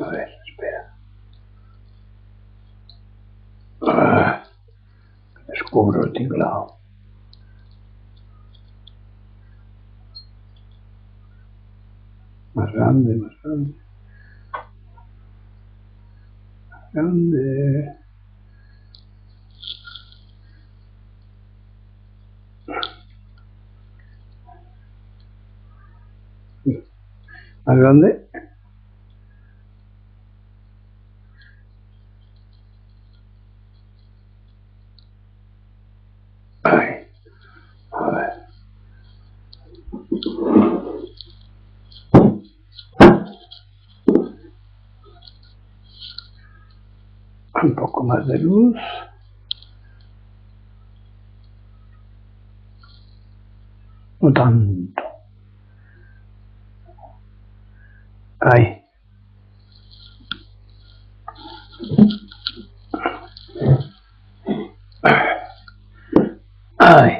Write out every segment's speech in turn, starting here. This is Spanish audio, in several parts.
A ver, espera. Descubro el tinglado. Más grande, más grande. Más grande. Más grande. Ay, a ver. Un poco más de luz. No tanto. Ay. Ay.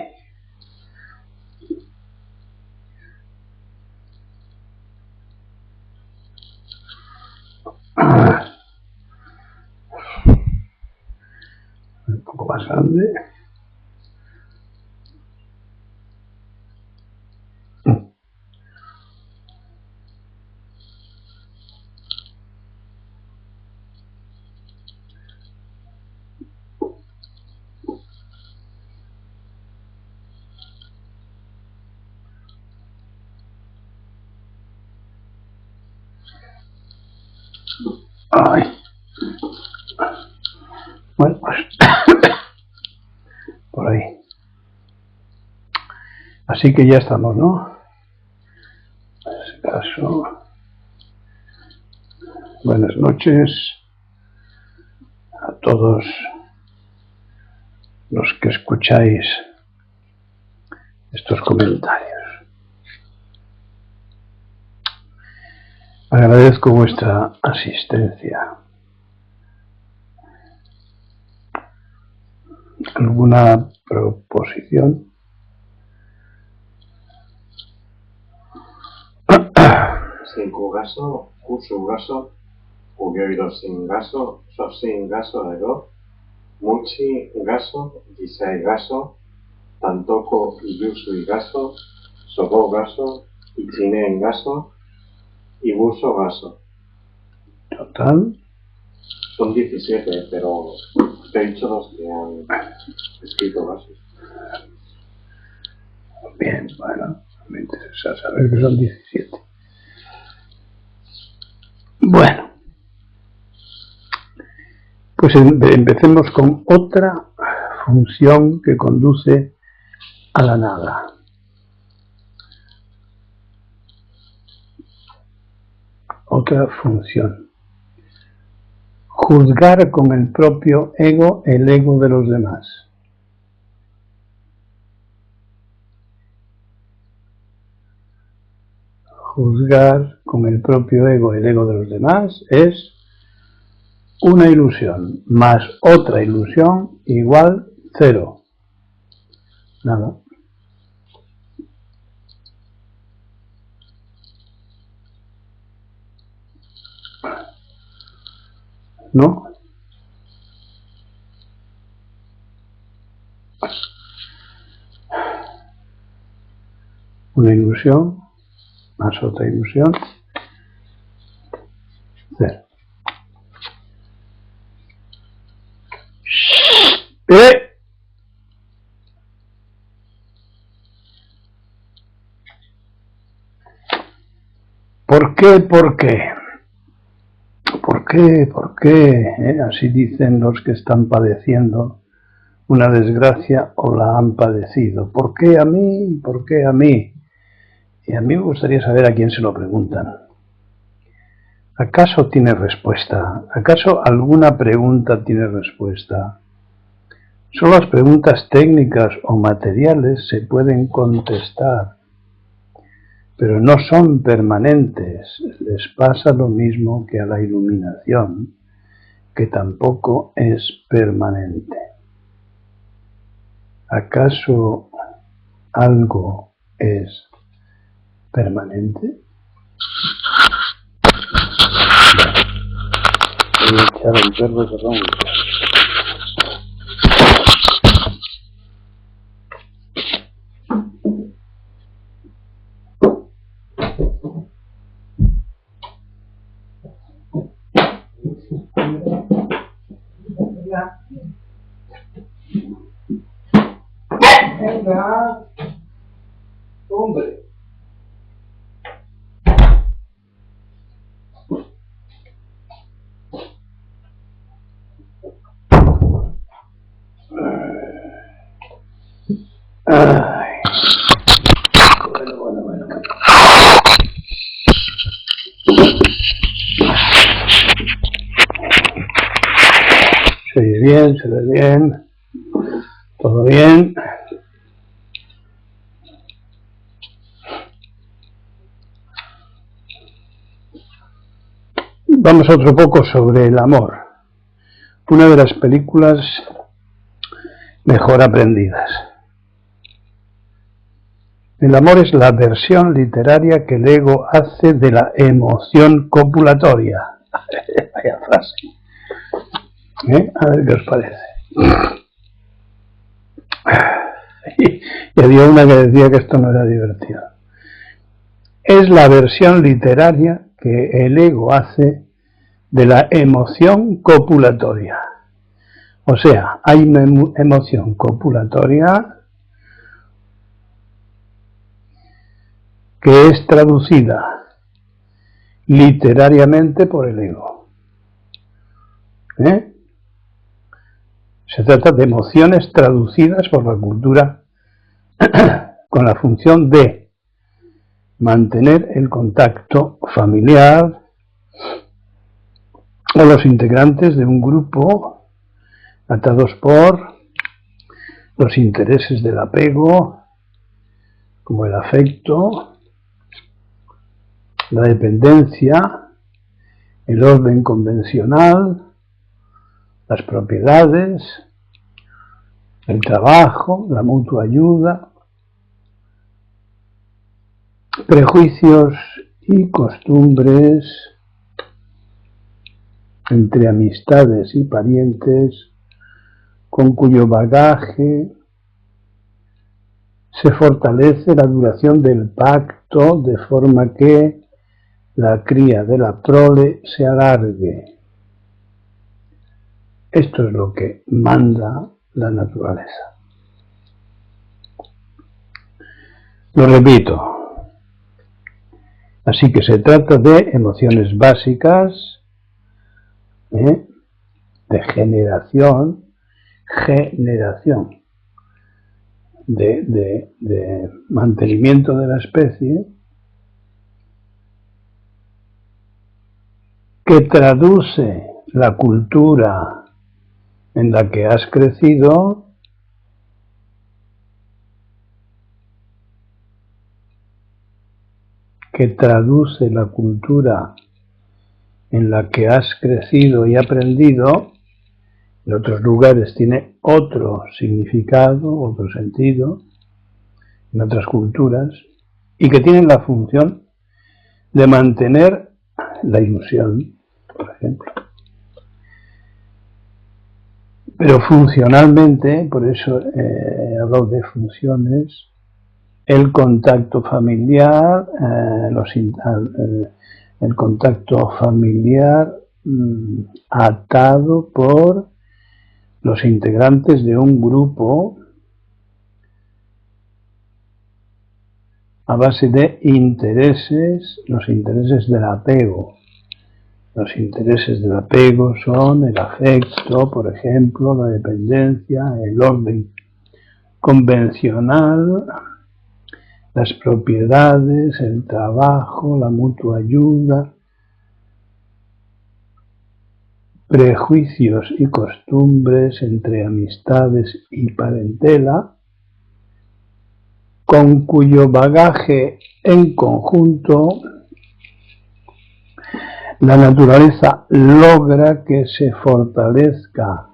Un poco más grande. Ay. Bueno, pues por ahí. Así que ya estamos, ¿no? En ese caso, buenas noches a todos los que escucháis estos comentarios. Agradezco vuestra asistencia. ¿Alguna proposición? Sin gaso, usu gaso, ugeiro sin gaso, sin gaso ero, muchi gaso, gisai gaso, tantoko iyusu gaso, sobo gaso, ichinen gaso, ibuso gaso. Total. Son 17, pero te he dicho los que han escrito gasos. Bien, bueno, me interesa saber que son 17. Bueno, pues empecemos con otra función que conduce a la nada. Otra función. Juzgar con el propio ego el ego de los demás. Juzgar con el propio ego el ego de los demás es una ilusión más otra ilusión igual 0. Nada. ¿No? Una ilusión más otra ilusión 0. ¿Por qué? ¿Por qué? ¿Por qué? ¿Por qué? Así dicen los que están padeciendo una desgracia o la han padecido. ¿Por qué a mí? ¿Por qué a mí? Y a mí me gustaría saber a quién se lo preguntan. ¿Acaso tiene respuesta? ¿Acaso alguna pregunta tiene respuesta? Solo las preguntas técnicas o materiales se pueden contestar, pero no son permanentes. Les pasa lo mismo que a la iluminación, que tampoco es permanente. ¿Acaso algo es permanente? Voy a echar el perro que ronca. Venga, hombre. Ay. Bueno. Se oye bien, se ve bien. Todo bien. Vamos a otro poco sobre el amor. Una de las películas mejor aprendidas. El amor es la versión literaria que el ego hace de la emoción copulatoria. Vaya frase. A ver qué os parece. Y había una que decía que esto no era divertido. Es la versión literaria que el ego hace de la emoción copulatoria. O sea, hay una emoción copulatoria que es traducida literariamente por el ego. Se trata de emociones traducidas por la cultura con la función de mantener el contacto familiar o los integrantes de un grupo atados por los intereses del apego, como el afecto, la dependencia, el orden convencional, las propiedades, el trabajo, la mutua ayuda, prejuicios y costumbres entre amistades y parientes, con cuyo bagaje se fortalece la duración del pacto de forma que la cría de la prole se alargue. Esto es lo que manda la naturaleza. Lo repito. Así que se trata de emociones básicas, de generación, de mantenimiento de la especie, que traduce la cultura en la que has crecido y aprendido. En otros lugares tiene otro significado, otro sentido, en otras culturas, y que tienen la función de mantener la ilusión, por ejemplo. Pero funcionalmente, por eso he hablado de funciones, el contacto familiar, el contacto familiar atado por los integrantes de un grupo a base de intereses, los intereses del apego. Los intereses del apego son el afecto, por ejemplo, la dependencia, el orden convencional, las propiedades, el trabajo, la mutua ayuda, prejuicios y costumbres entre amistades y parentela, con cuyo bagaje en conjunto la naturaleza logra que se fortalezca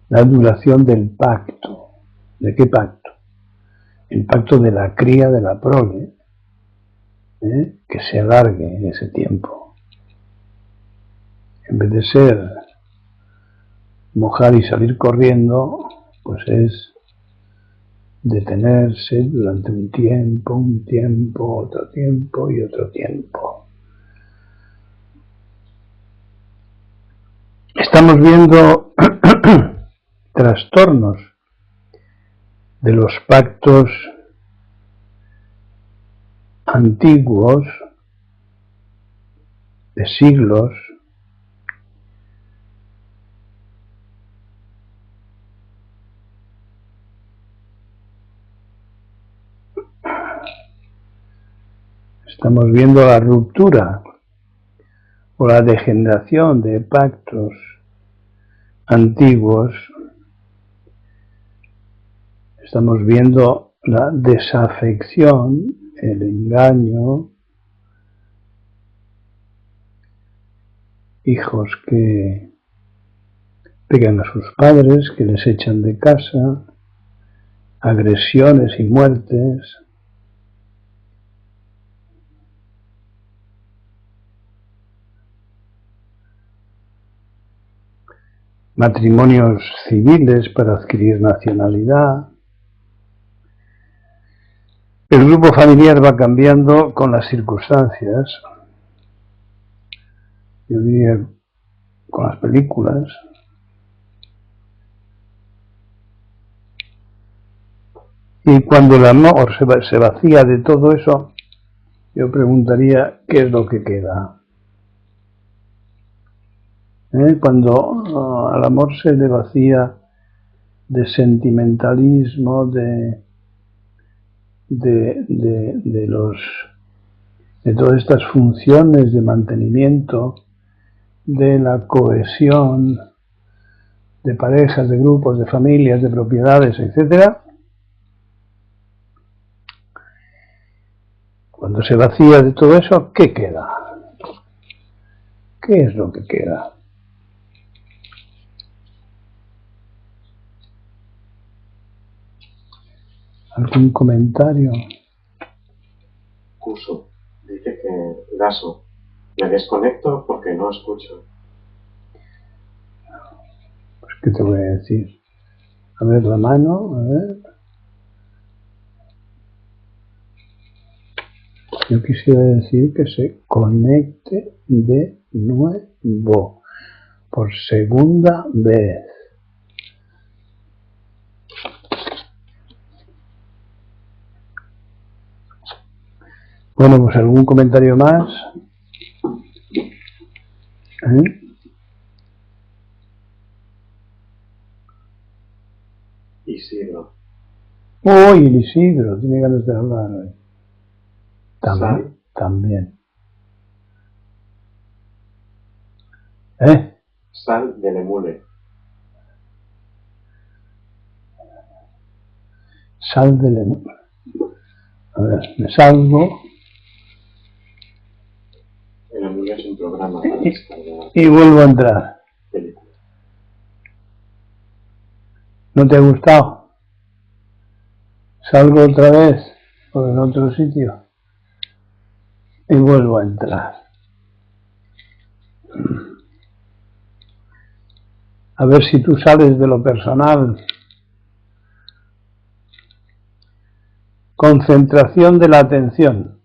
la duración del pacto. ¿De qué pacto? el pacto de la cría de la prole, que se alargue ese tiempo. En vez de ser mojar y salir corriendo, pues es detenerse durante un tiempo, otro tiempo y otro tiempo. Estamos viendo trastornos de los pactos antiguos de siglos, estamos viendo la ruptura o la degeneración de pactos antiguos, estamos viendo la desafección, el engaño, hijos que pegan a sus padres, que les echan de casa, agresiones y muertes. Matrimonios civiles para adquirir nacionalidad. El grupo familiar va cambiando con las circunstancias, yo diría con las películas. Y cuando el amor se vacía de todo eso, yo preguntaría, ¿qué es lo que queda? Cuando al amor se le vacía de sentimentalismo, de todas estas funciones de mantenimiento, de la cohesión, de parejas, de grupos, de familias, de propiedades, etc. Cuando se vacía de todo eso, ¿qué queda? ¿Qué es lo que queda? ¿Algún comentario? Curso. Dice que Gaso. Me desconecto porque no escucho. Pues, ¿qué te voy a decir? A ver la mano, a ver. Yo quisiera decir que se conecte de nuevo, por segunda vez. Bueno, pues algún comentario más. Isidro. Uy, Isidro, tiene ganas de hablar hoy. También. Sal del emule. Sal del emule. A ver, me salgo. El emule es un programa para descargar. Y vuelvo a entrar. Película. ¿No te ha gustado? Salgo otra vez o en otro sitio y vuelvo a entrar. A ver si tú sales de lo personal. Concentración de la atención.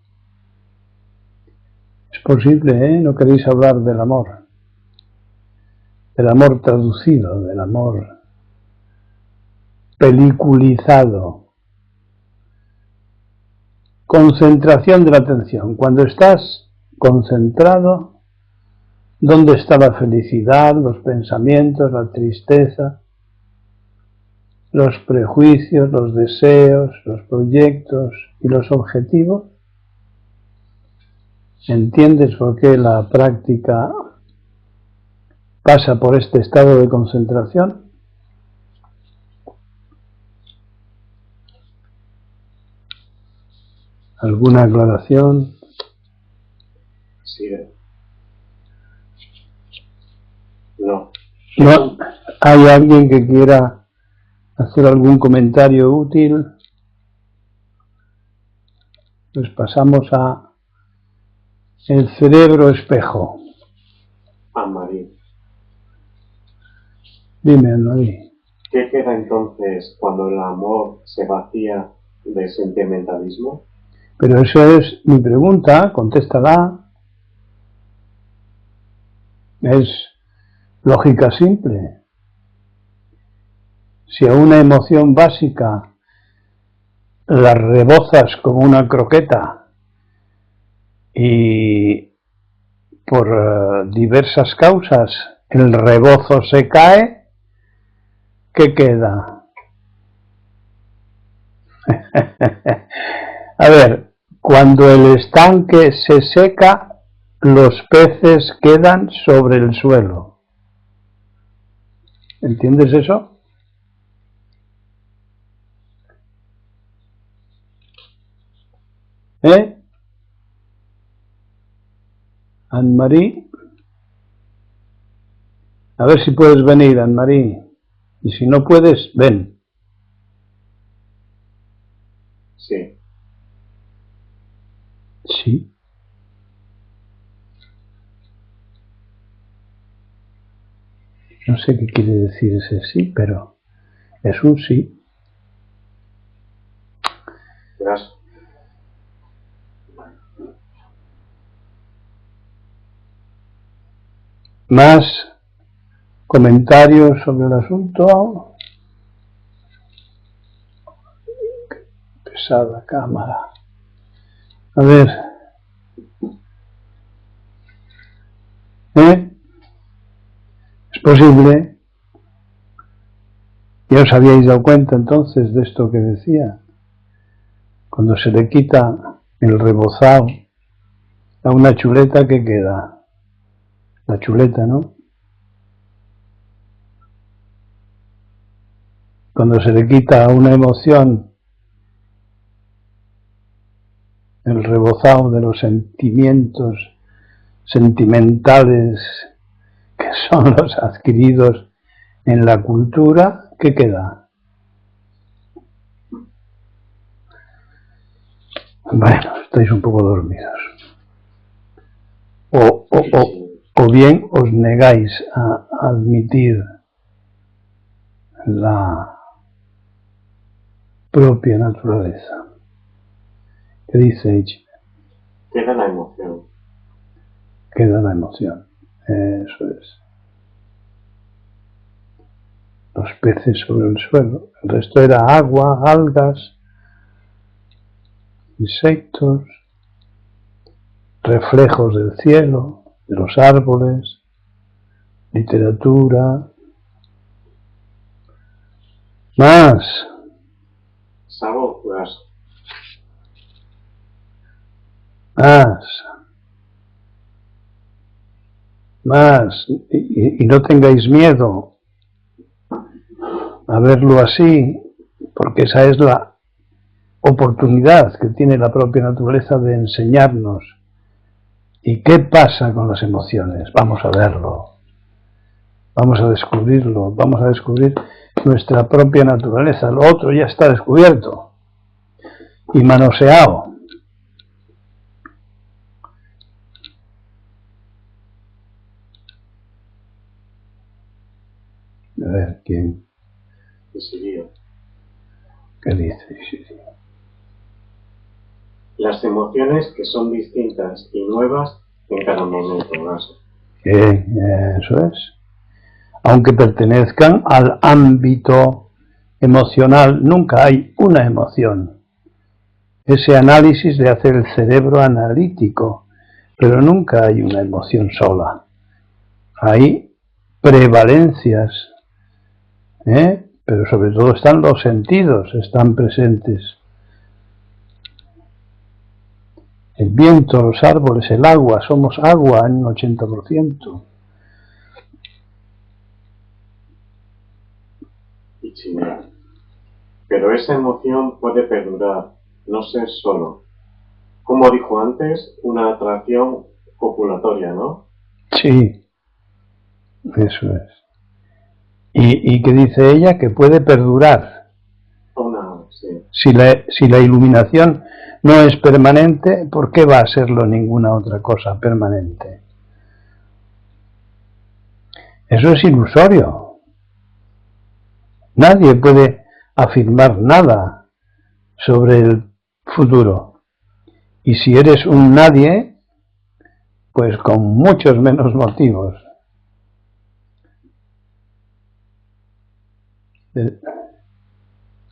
Es posible, no queréis hablar del amor traducido, del amor peliculizado. Concentración de la atención. Cuando estás concentrado, ¿dónde está la felicidad, los pensamientos, la tristeza, los prejuicios, los deseos, los proyectos y los objetivos? ¿Entiendes por qué la práctica pasa por este estado de concentración? ¿Alguna aclaración? Sí. No. ¿No? ¿Hay alguien que quiera hacer algún comentario útil? Pues pasamos a el cerebro espejo. Anne-Marie, Dime, Anne-Marie. ¿qué queda entonces cuando el amor se vacía de sentimentalismo? Pero eso es mi pregunta, contéstala. Es lógica simple. Si a una emoción básica la rebozas como una croqueta y por diversas causas el rebozo se cae, ¿qué queda? A ver, cuando el estanque se seca, los peces quedan sobre el suelo. ¿Entiendes eso? Anne-Marie, a ver si puedes venir, Anne-Marie. Y si no puedes, ven. Sí. Sí. No sé qué quiere decir ese sí, pero es un sí. Gracias. Más comentarios sobre el asunto. Pesada cámara. A ver. ¿Es posible? ¿Ya os habíais dado cuenta entonces de esto que decía? Cuando se le quita el rebozado a una chuleta, ¿qué queda? La chuleta, ¿no? Cuando se le quita a una emoción el rebozado de los sentimientos sentimentales que son los adquiridos en la cultura, ¿qué queda? Bueno, estáis un poco dormidos. O bien os negáis a admitir la propia naturaleza. ¿Qué dice Ichi? Queda la emoción. Queda la emoción. Eso es. Los peces sobre el suelo. El resto era agua, algas, insectos, reflejos del cielo, de los árboles, literatura. Más. Saboras. Más. Y no tengáis miedo a verlo así, porque esa es la oportunidad que tiene la propia naturaleza de enseñarnos. ¿Y qué pasa con las emociones? Vamos a verlo. Vamos a descubrirlo. Vamos a descubrir nuestra propia naturaleza. Lo otro ya está descubierto y manoseado. A ver, ¿quién? ¿Qué dice? Las emociones que son distintas y nuevas en cada momento. Eso es. Aunque pertenezcan al ámbito emocional, nunca hay una emoción. Ese análisis le hace el cerebro analítico, pero nunca hay una emoción sola. Hay prevalencias, pero sobre todo están los sentidos, están presentes. El viento, los árboles, el agua, somos agua en un 80%. Pero esa emoción puede perdurar, no ser solo, como dijo antes, una atracción copulatoria, ¿no? Sí, eso es. ¿Y qué dice ella? Que puede perdurar. Sí. Si la iluminación no es permanente, ¿por qué va a serlo ninguna otra cosa permanente? Eso es ilusorio. Nadie puede afirmar nada sobre el futuro. Y si eres un nadie, pues con muchos menos motivos.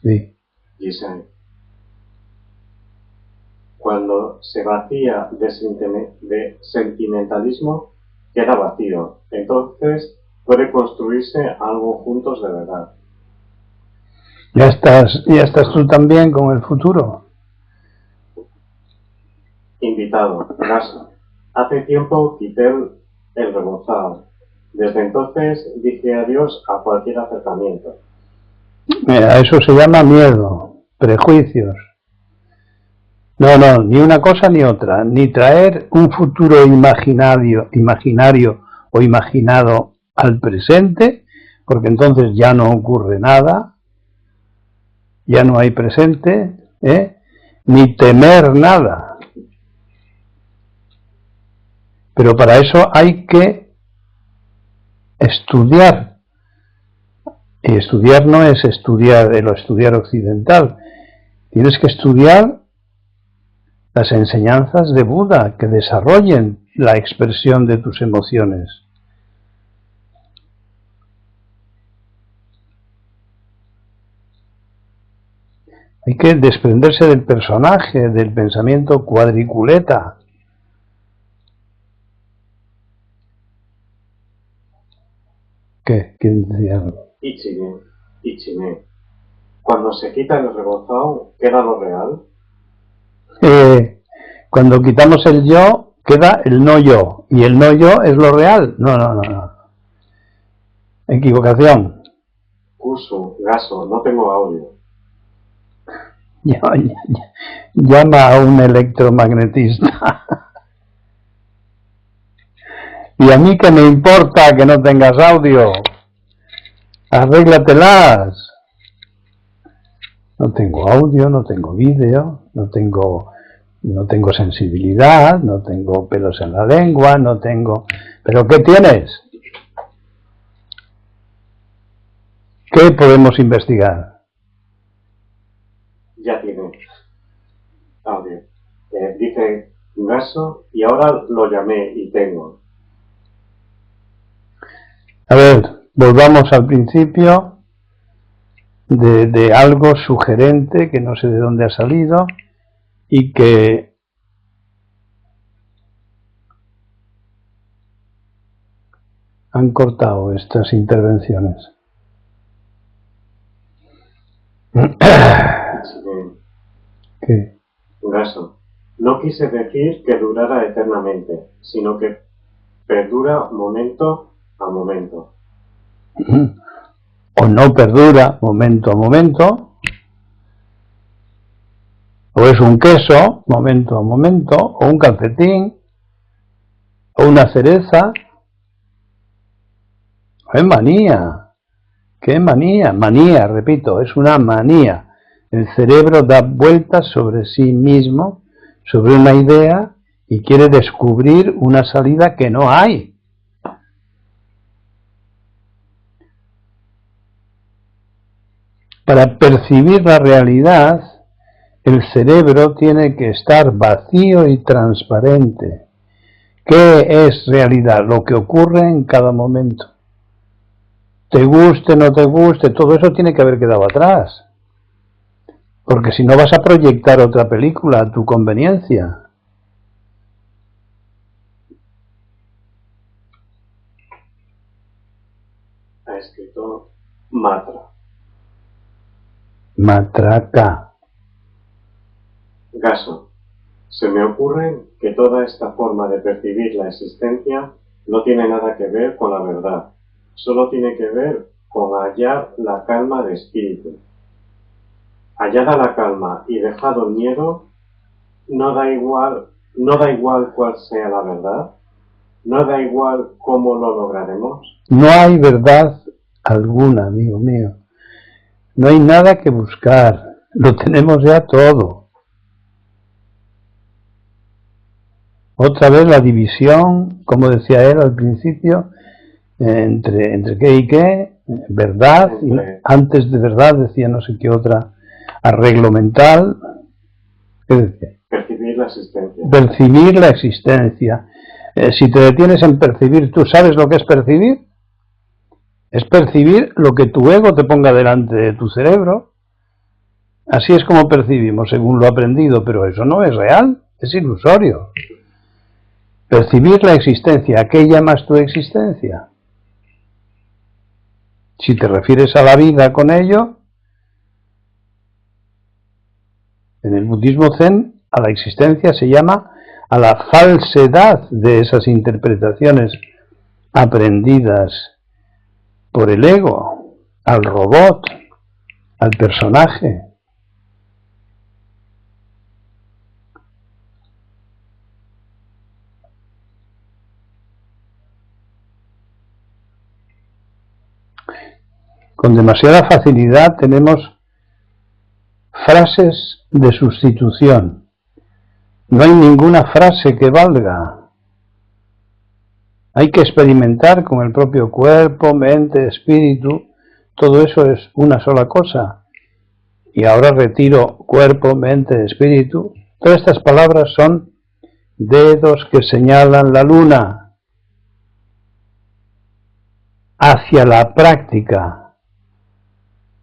Sí. Dice, cuando se vacía de sentimentalismo, queda vacío. Entonces puede construirse algo juntos de verdad. Ya estás tú también con el futuro. Invitado, caso. Hace tiempo quité el rebozado. Desde entonces dije adiós a cualquier acercamiento. Mira, eso se llama miedo, prejuicios. No, ni una cosa ni otra. Ni traer un futuro imaginario o imaginado al presente, porque entonces ya no ocurre nada, ya no hay presente, ni temer nada. Pero para eso hay que estudiar. Y estudiar no es estudiar occidental. Tienes que estudiar las enseñanzas de Buda que desarrollen la expresión de tus emociones. Hay que desprenderse del personaje, del pensamiento cuadriculeta. ¿Qué? ¿Quién decía algo? Ichine. Cuando se quita el rebozado, ¿queda lo real? Cuando quitamos el yo, queda el no yo. ¿Y el no yo es lo real? No. Equivocación. Curso, gaso, no tengo audio. Llama a un electromagnetista. Y a mí que me importa que no tengas audio. Arréglatelas. No tengo audio, no tengo vídeo, no tengo sensibilidad, no tengo pelos en la lengua, no tengo... ¿Pero qué tienes? ¿Qué podemos investigar? Ya tiene audio. Dice gaso y ahora lo llamé y tengo. A ver, volvamos al principio de algo sugerente que no sé de dónde ha salido y que han cortado estas intervenciones. ¿Qué? Gaso. No quise decir que durara eternamente, sino que perdura momento a momento. O no perdura momento a momento, o es un queso momento a momento, o un calcetín, o una cereza. ¡Qué manía! ¡Qué manía! Manía, repito, es una manía. El cerebro da vueltas sobre sí mismo, sobre una idea, y quiere descubrir una salida que no hay. Para percibir la realidad, el cerebro tiene que estar vacío y transparente. ¿Qué es realidad? Lo que ocurre en cada momento. Te guste, no te guste, todo eso tiene que haber quedado atrás. Porque si no vas a proyectar otra película a tu conveniencia. Ha escrito Matra. Matraca. Gaso. Se me ocurre que toda esta forma de percibir la existencia no tiene nada que ver con la verdad. Solo tiene que ver con hallar la calma de espíritu. Hallada la calma y dejado el miedo, no da igual cuál sea la verdad, no da igual cómo lo lograremos. No hay verdad alguna, amigo mío. No hay nada que buscar. Lo tenemos ya todo. Otra vez la división, como decía él al principio, entre qué y qué, verdad, y antes de verdad decía no sé qué otra, arreglo mental. ¿Qué decía? Percibir la existencia. Percibir la existencia. Si te detienes en percibir, ¿tú sabes lo que es percibir? Es percibir lo que tu ego te ponga delante de tu cerebro. Así es como percibimos, según lo aprendido, pero eso no es real, es ilusorio. Percibir la existencia, ¿a qué llamas tu existencia? Si te refieres a la vida con ello, en el budismo zen, a la existencia se llama a la falsedad de esas interpretaciones aprendidas por el ego, al robot, al personaje. Con demasiada facilidad tenemos frases de sustitución. No hay ninguna frase que valga. Hay que experimentar con el propio cuerpo, mente, espíritu. Todo eso es una sola cosa. Y ahora retiro cuerpo, mente, espíritu. Todas estas palabras son dedos que señalan la luna hacia la práctica.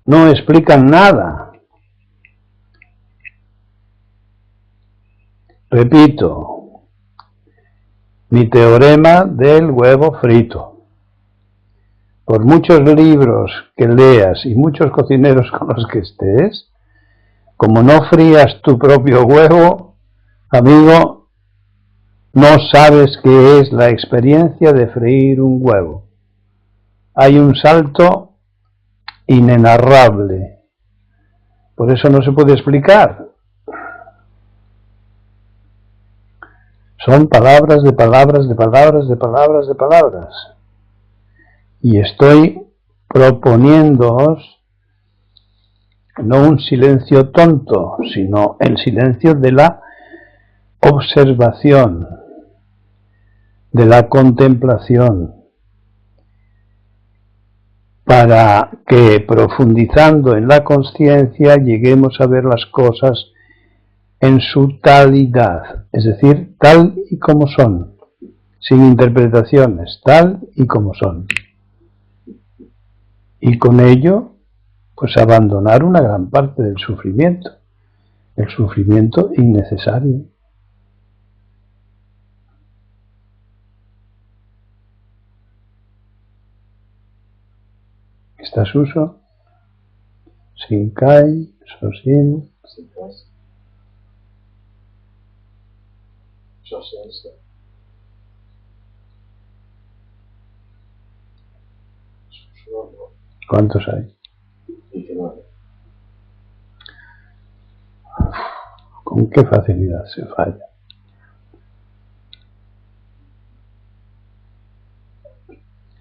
No explican nada. Repito, mi teorema del huevo frito. Por muchos libros que leas y muchos cocineros con los que estés, como no frías tu propio huevo, amigo, no sabes qué es la experiencia de freír un huevo. Hay un salto inenarrable. Por eso no se puede explicar. Son palabras de palabras de palabras de palabras de palabras. Y estoy proponiéndoos no un silencio tonto, sino el silencio de la observación, de la contemplación, para que profundizando en la consciencia lleguemos a ver las cosas en su talidad, es decir, tal y como son, sin interpretaciones, tal y como son. Y con ello, pues abandonar una gran parte del sufrimiento, el sufrimiento innecesario. ¿Estás uso? Shinkai, Sosin. ¿Cuántos hay? 19. ¿Con qué facilidad se falla?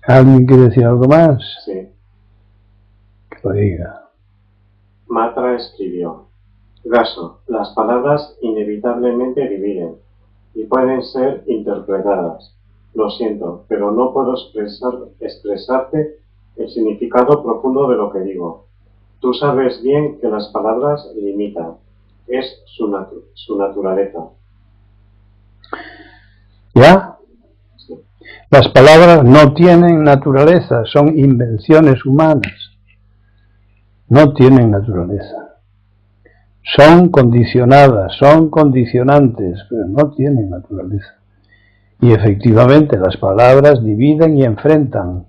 ¿Alguien quiere decir algo más? Sí. Que lo diga. Matra escribió: Gaso, las palabras inevitablemente dividen y pueden ser interpretadas. Lo siento, pero no puedo expresarte el significado profundo de lo que digo. Tú sabes bien que las palabras limitan. Es su naturaleza. ¿Ya? Sí. Las palabras no tienen naturaleza, son invenciones humanas. No tienen naturaleza. Son condicionadas, son condicionantes, pero no tienen naturaleza. Y efectivamente las palabras dividen y enfrentan.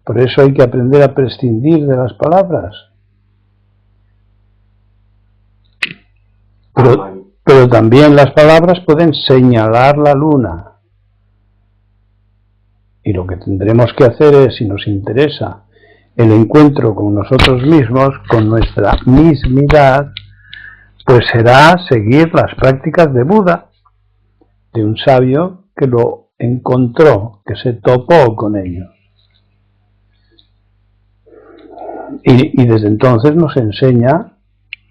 Por eso hay que aprender a prescindir de las palabras. Pero también las palabras pueden señalar la luna. Y lo que tendremos que hacer es, si nos interesa el encuentro con nosotros mismos, con nuestra mismidad, pues será seguir las prácticas de Buda, de un sabio que lo encontró, que se topó con ello. Y desde entonces nos enseña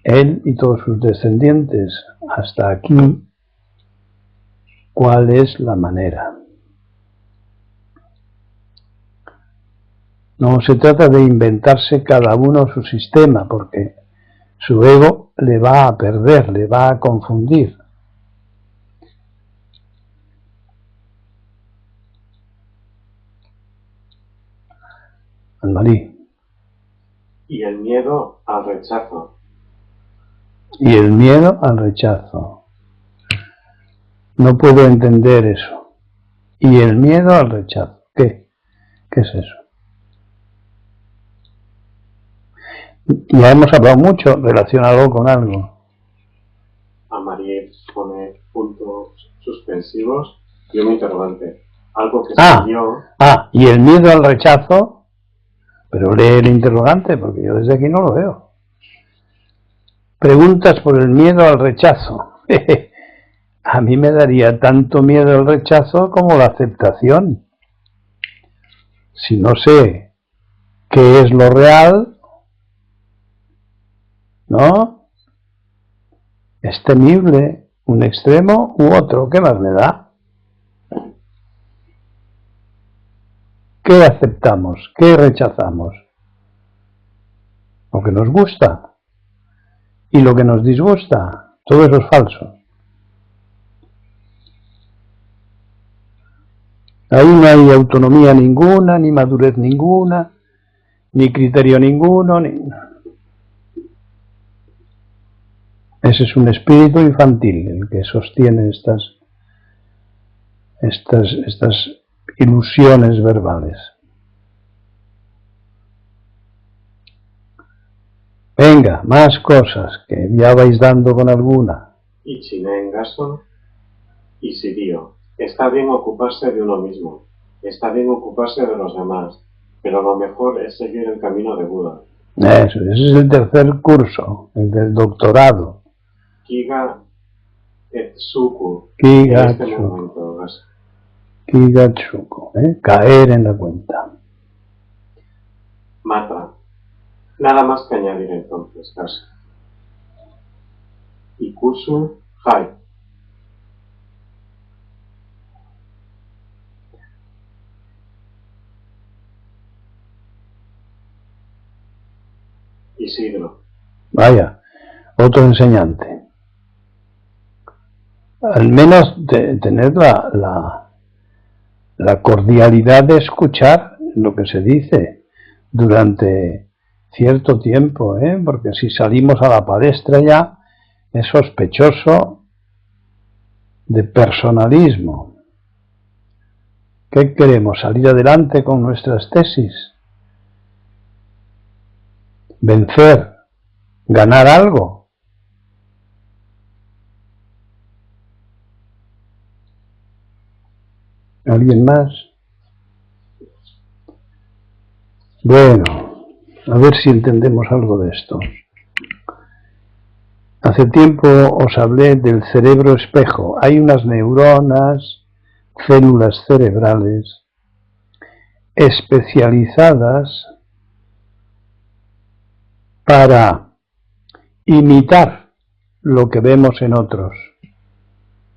él y todos sus descendientes hasta aquí cuál es la manera. No se trata de inventarse cada uno su sistema, porque su ego le va a perder, le va a confundir. Anmalí. Y el miedo al rechazo. Y el miedo al rechazo. No puedo entender eso. Y el miedo al rechazo. ¿Qué? ¿Qué es eso? Ya hemos hablado mucho relacionado con algo. Amarie pone puntos suspensivos y un interrogante. Algo que salió. Y el miedo al rechazo. Pero lee el interrogante, porque yo desde aquí no lo veo. Preguntas por el miedo al rechazo. A mí me daría tanto miedo el rechazo como la aceptación. Si no sé qué es lo real, ¿no? Es temible un extremo u otro. ¿Qué más me da? ¿Qué aceptamos? ¿Qué rechazamos? Lo que nos gusta y lo que nos disgusta. Todo eso es falso. Ahí no hay autonomía ninguna, ni madurez ninguna, ni criterio ninguno. Ese es un espíritu infantil el que sostiene estas ilusiones verbales. Venga, más cosas que ya vais dando con alguna. Y Chinengaso y Sirio. Está bien ocuparse de uno mismo. Está bien ocuparse de los demás. Pero lo mejor es seguir el camino de Buda. Eso, ese es el tercer curso, el del doctorado. Kiga Etsuku. Kigatsuku. Kigatsuku, caer en la cuenta. Mata. Nada más que añadir entonces, casi. Ikusu Hai. Isidro. Vaya, otro enseñante. Al menos tener la cordialidad de escuchar lo que se dice durante cierto tiempo, porque si salimos a la palestra ya es sospechoso de personalismo. ¿Qué queremos? ¿Salir adelante con nuestras tesis? ¿Vencer? ¿Ganar algo? ¿Alguien más? Bueno, a ver si entendemos algo de esto. Hace tiempo os hablé del cerebro espejo. Hay unas neuronas, células cerebrales, especializadas para imitar lo que vemos en otros.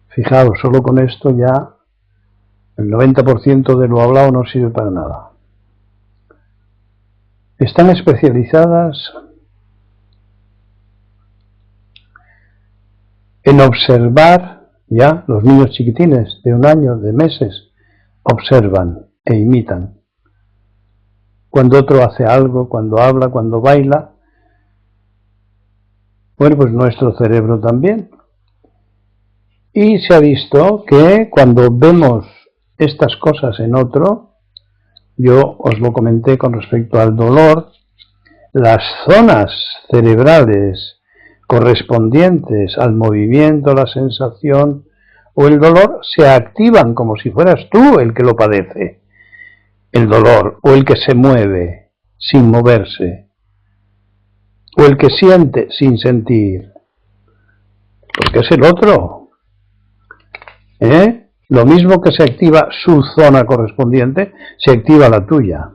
Fijaos, solo con esto ya el 90% de lo hablado no sirve para nada. Están especializadas en observar, ya los niños chiquitines de 1 año, de meses, observan e imitan. Cuando otro hace algo, cuando habla, cuando baila, bueno, pues nuestro cerebro también. Y se ha visto que cuando vemos estas cosas en otro, yo os lo comenté con respecto al dolor, las zonas cerebrales correspondientes al movimiento, la sensación o el dolor se activan como si fueras tú el que lo padece, el dolor, o el que se mueve sin moverse, o el que siente sin sentir, porque es el otro. Lo mismo que se activa su zona correspondiente, se activa la tuya.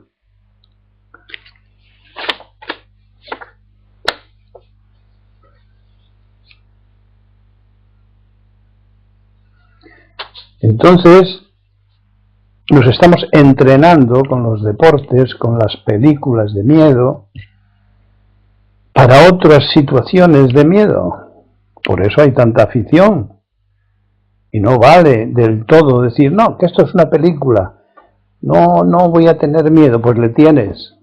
Entonces, nos estamos entrenando con los deportes, con las películas de miedo, para otras situaciones de miedo. Por eso hay tanta afición. Y no vale del todo decir, no, que esto es una película. No voy a tener miedo, pues le tienes.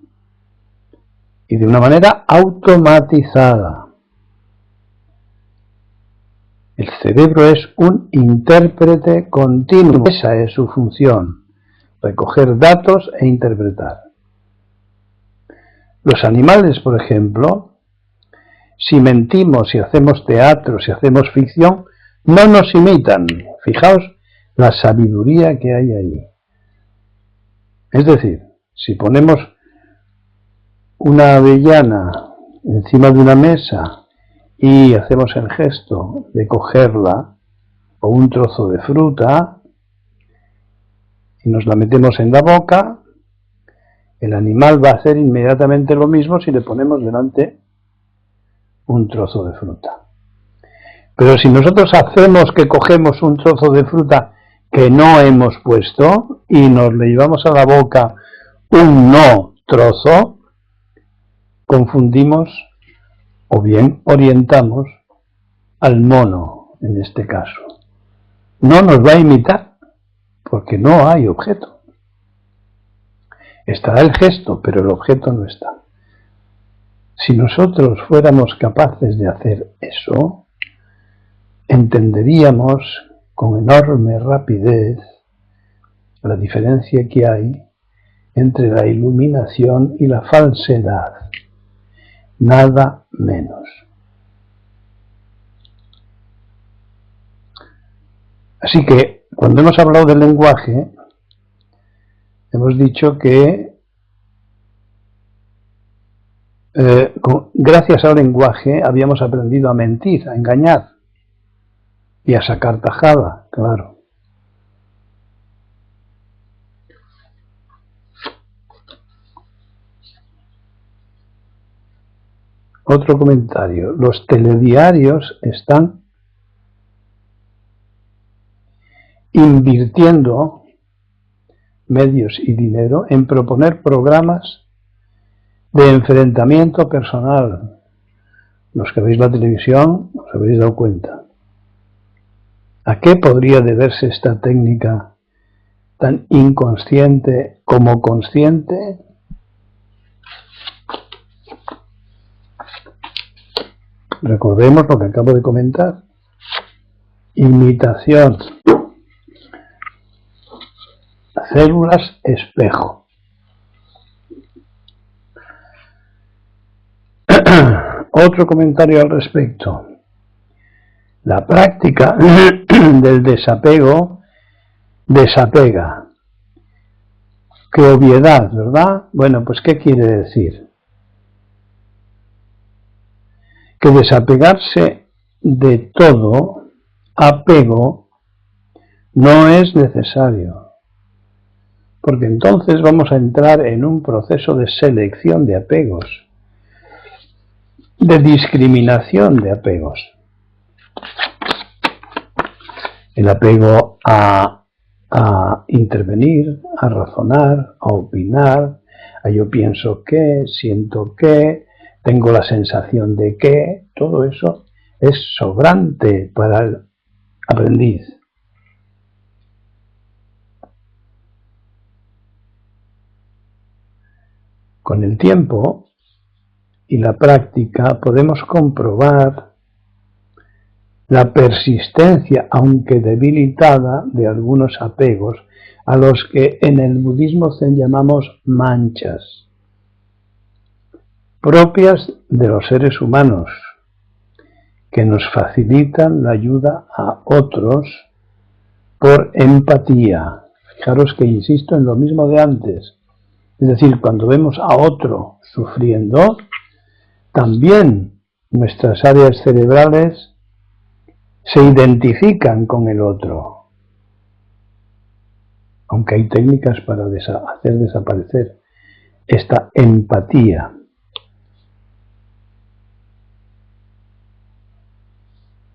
Y de una manera automatizada. El cerebro es un intérprete continuo. Esa es su función, recoger datos e interpretar. Los animales, por ejemplo, si mentimos, si hacemos teatro, si hacemos ficción, no nos imitan. Fijaos la sabiduría que hay ahí. Es decir, si ponemos una avellana encima de una mesa y hacemos el gesto de cogerla, o un trozo de fruta, y nos la metemos en la boca, el animal va a hacer inmediatamente lo mismo si le ponemos delante un trozo de fruta. Pero si nosotros hacemos que cogemos un trozo de fruta que no hemos puesto y nos le llevamos a la boca un no trozo, confundimos o bien orientamos al mono en este caso. No nos va a imitar porque no hay objeto. Estará el gesto, pero el objeto no está. Si nosotros fuéramos capaces de hacer eso, entenderíamos con enorme rapidez la diferencia que hay entre la iluminación y la falsedad. Nada menos. Así que, cuando hemos hablado del lenguaje, hemos dicho que gracias al lenguaje habíamos aprendido a mentir, a engañar y a sacar tajada, claro. Otro comentario. Los telediarios están invirtiendo medios y dinero en proponer programas de enfrentamiento personal. Los que veis la televisión os habréis dado cuenta. ¿A qué podría deberse esta técnica tan inconsciente como consciente? Recordemos lo que acabo de comentar. Imitación. Células espejo. Otro comentario al respecto. La práctica del desapego desapega. ¡Qué obviedad!, ¿verdad? Bueno, pues ¿qué quiere decir? Que desapegarse de todo apego no es necesario, porque entonces vamos a entrar en un proceso de selección de apegos, de discriminación de apegos. El apego a intervenir, a razonar, a opinar, a yo pienso que, siento que, tengo la sensación de que, todo eso es sobrante para el aprendiz. Con el tiempo y la práctica podemos comprobar la persistencia, aunque debilitada, de algunos apegos a los que en el budismo zen llamamos manchas, propias de los seres humanos, que nos facilitan la ayuda a otros por empatía. Fijaros que insisto en lo mismo de antes. Es decir, cuando vemos a otro sufriendo, también nuestras áreas cerebrales se identifican con el otro. Aunque hay técnicas para hacer desaparecer esta empatía.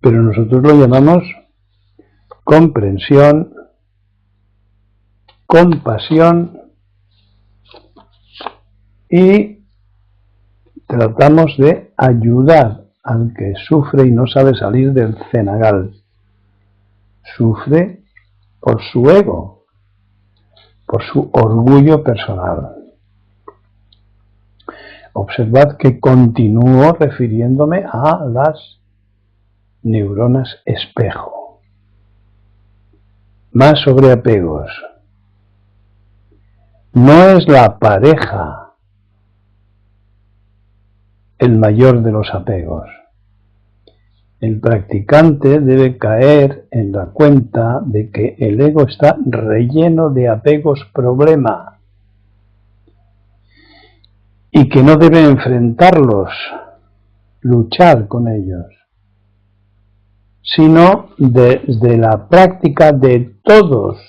Pero nosotros lo llamamos comprensión compasión y tratamos de ayudar al que sufre y no sabe salir del cenagal. Sufre por su ego, por su orgullo personal. Observad que continúo refiriéndome a las neuronas espejo. Más sobre apegos. No es la pareja el mayor de los apegos. El practicante debe caer en la cuenta de que el ego está relleno de apegos problema y que no debe enfrentarlos, luchar con ellos, sino desde la práctica de todos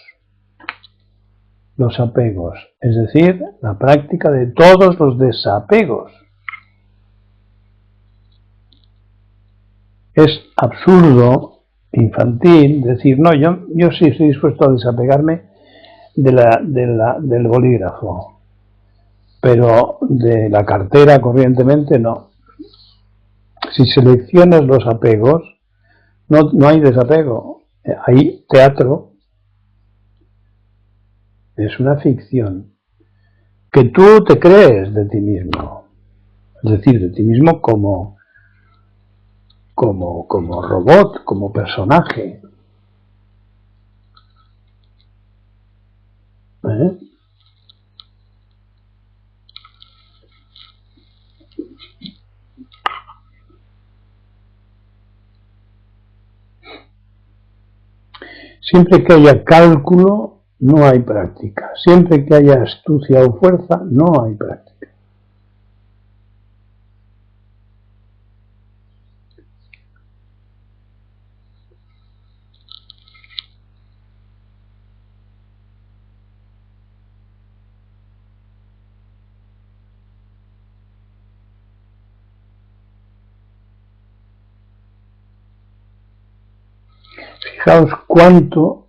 los apegos, es decir, la práctica de todos los desapegos. Es absurdo, infantil, decir, no, yo sí estoy dispuesto a desapegarme del bolígrafo, pero de la cartera corrientemente no. Si seleccionas los apegos, no hay desapego, hay teatro. Es una ficción que tú te crees de ti mismo, es decir, de ti mismo como robot, como personaje. Siempre que haya cálculo, no hay práctica. Siempre que haya astucia o fuerza, no hay práctica. Fijaos cuánto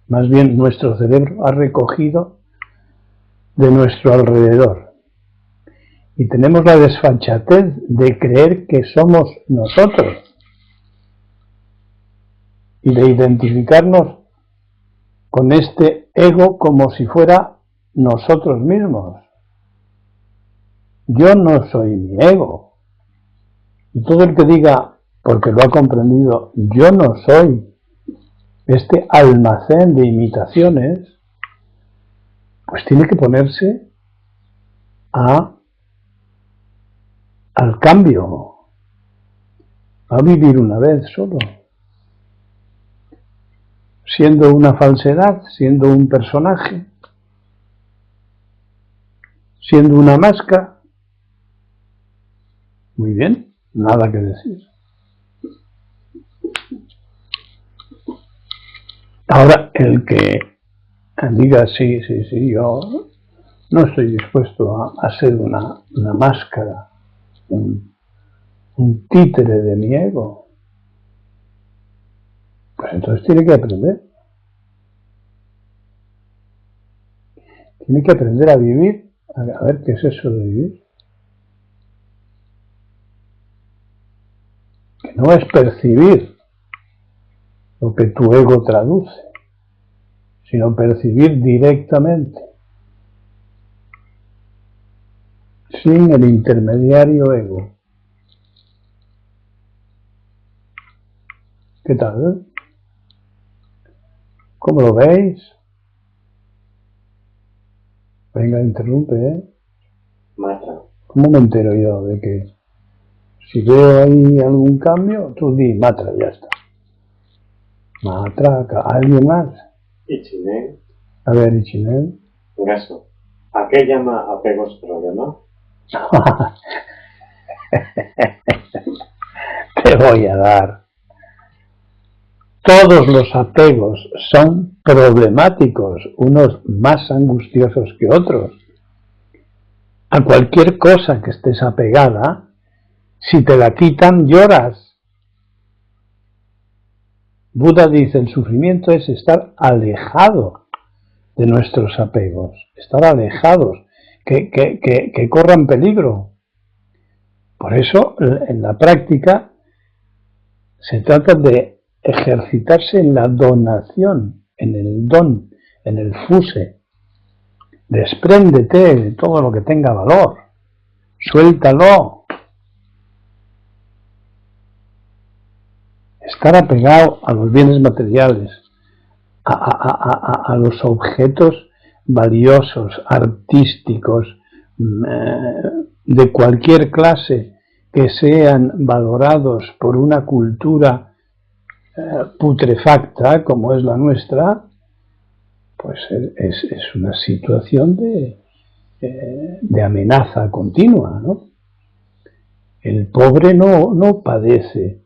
más bien nuestro cerebro ha recogido de nuestro alrededor. Y tenemos la desfachatez de creer que somos nosotros y de identificarnos con este ego como si fuera nosotros mismos. Yo no soy mi ego. Y todo el que diga, porque lo ha comprendido, yo no soy este almacén de imitaciones, pues tiene que ponerse al cambio, a vivir una vez solo, siendo una falsedad, siendo un personaje, siendo una máscara. Muy bien, nada que decir. Ahora, el que diga sí, yo no estoy dispuesto a ser una máscara, un títere de mi ego, pues entonces tiene que aprender. Tiene que aprender a vivir, a ver qué es eso de vivir. Que no es percibir lo que tu ego traduce, sino percibir directamente, sin el intermediario ego. ¿Qué tal? ¿Cómo lo veis? Venga, interrumpe, ¿eh? Matra. ¿Cómo me entero yo de que si veo ahí algún cambio, tú di Matra, ya está? Matra, ¿alguien más? Ichinel. A ver, Ichinel. Gaso. ¿A qué llama apegos problema? Te voy a dar. Todos los apegos son problemáticos, unos más angustiosos que otros. A cualquier cosa que estés apegada, si te la quitan, lloras. Buda dice, el sufrimiento es estar alejado de nuestros apegos, estar alejados, que corran peligro. Por eso, en la práctica, se trata de ejercitarse en la donación, en el don, en el fuse. Despréndete de todo lo que tenga valor, suéltalo. Estar apegado a los bienes materiales, a los objetos valiosos, artísticos, de cualquier clase, que sean valorados por una cultura putrefacta como es la nuestra, pues es una situación de amenaza continua, ¿no? El pobre no padece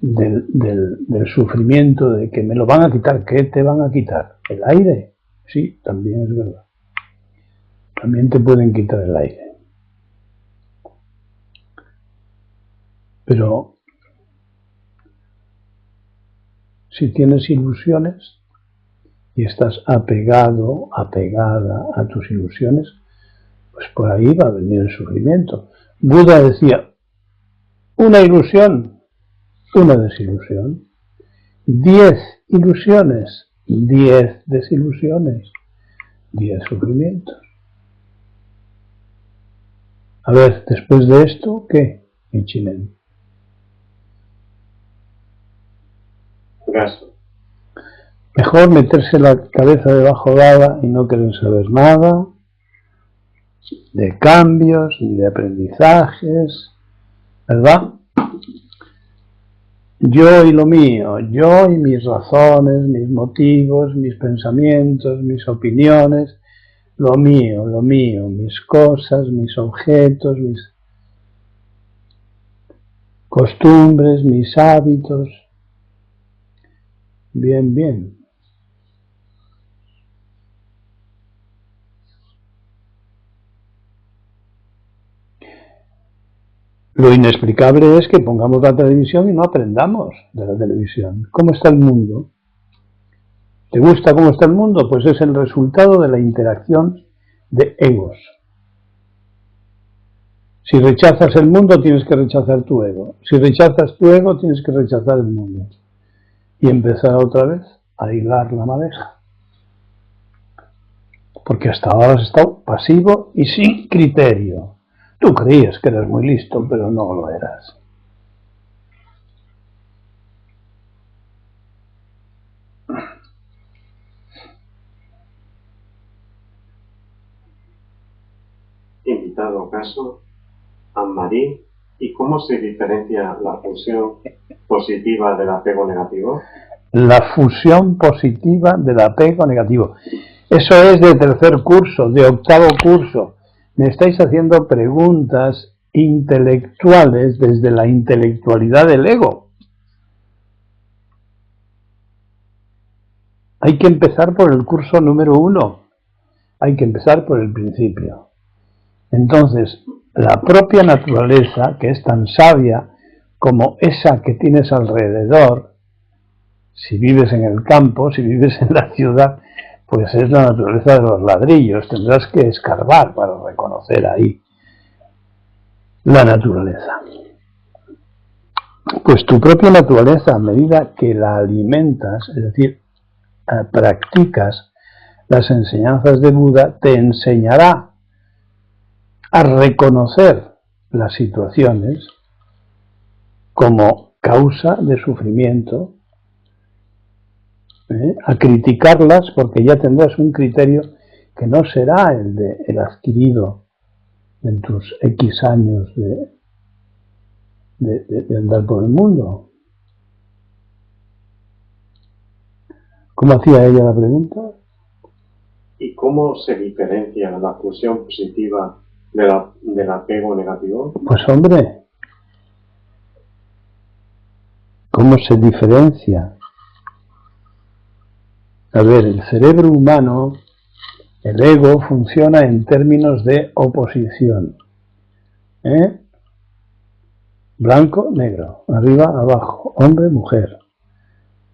del sufrimiento de que me lo van a quitar. ¿Qué te van a quitar? ¿El aire? Sí, también es verdad. También te pueden quitar el aire. Pero si tienes ilusiones y estás apegado, apegada a tus ilusiones, pues por ahí va a venir el sufrimiento. Buda decía, una ilusión, una desilusión. 10 ilusiones, 10 desilusiones, 10 sufrimientos. A ver, después de esto, ¿qué, Michinen? Gasto. Mejor meterse la cabeza debajo del agua y no querer saber nada de cambios ni de aprendizajes, ¿verdad? Yo y lo mío, yo y mis razones, mis motivos, mis pensamientos, mis opiniones, lo mío, mis cosas, mis objetos, mis costumbres, mis hábitos. Bien, bien. Lo inexplicable es que pongamos la televisión y no aprendamos de la televisión. ¿Cómo está el mundo? ¿Te gusta cómo está el mundo? Pues es el resultado de la interacción de egos. Si rechazas el mundo, tienes que rechazar tu ego. Si rechazas tu ego, tienes que rechazar el mundo. Y empezar otra vez a hilar la madeja. Porque hasta ahora has estado pasivo y sin criterio. Tú creías que eras muy listo, pero no lo eras. Invitado caso, Anne-Marie, ¿y cómo se diferencia la fusión positiva del apego negativo? La fusión positiva del apego negativo. Eso es de tercer curso, de octavo curso. Me estáis haciendo preguntas intelectuales desde la intelectualidad del ego. Hay que empezar por el curso número 1. Hay que empezar por el principio. Entonces, la propia naturaleza, que es tan sabia como esa que tienes alrededor, si vives en el campo, si vives en la ciudad, pues es la naturaleza de los ladrillos. Tendrás que escarbar para reconocer ahí la naturaleza. Pues tu propia naturaleza, a medida que la alimentas, es decir, practicas las enseñanzas de Buda, te enseñará a reconocer las situaciones como causa de sufrimiento, a criticarlas, porque ya tendrás un criterio que no será el adquirido en tus X años de andar por el mundo. ¿Cómo hacía ella la pregunta? ¿Y cómo se diferencia la fusión positiva del apego negativo? Pues hombre, ¿cómo se diferencia? A ver, el cerebro humano, el ego, funciona en términos de oposición. Blanco, negro, arriba, abajo, hombre, mujer.